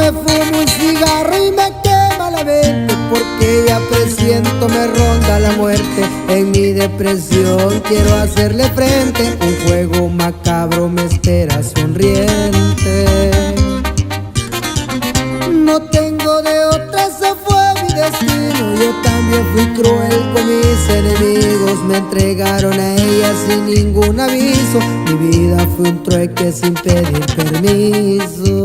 Me fumo un cigarro y me quema la mente, porque ya presiento me ronda la muerte. En mi depresión quiero hacerle frente, un juego macabro me espera sonriente. No tengo de otra, ese fue mi destino. Yo también fui cruel con mis enemigos, me entregaron a ella sin ningún aviso. Mi vida fue un trueque sin pedir permiso.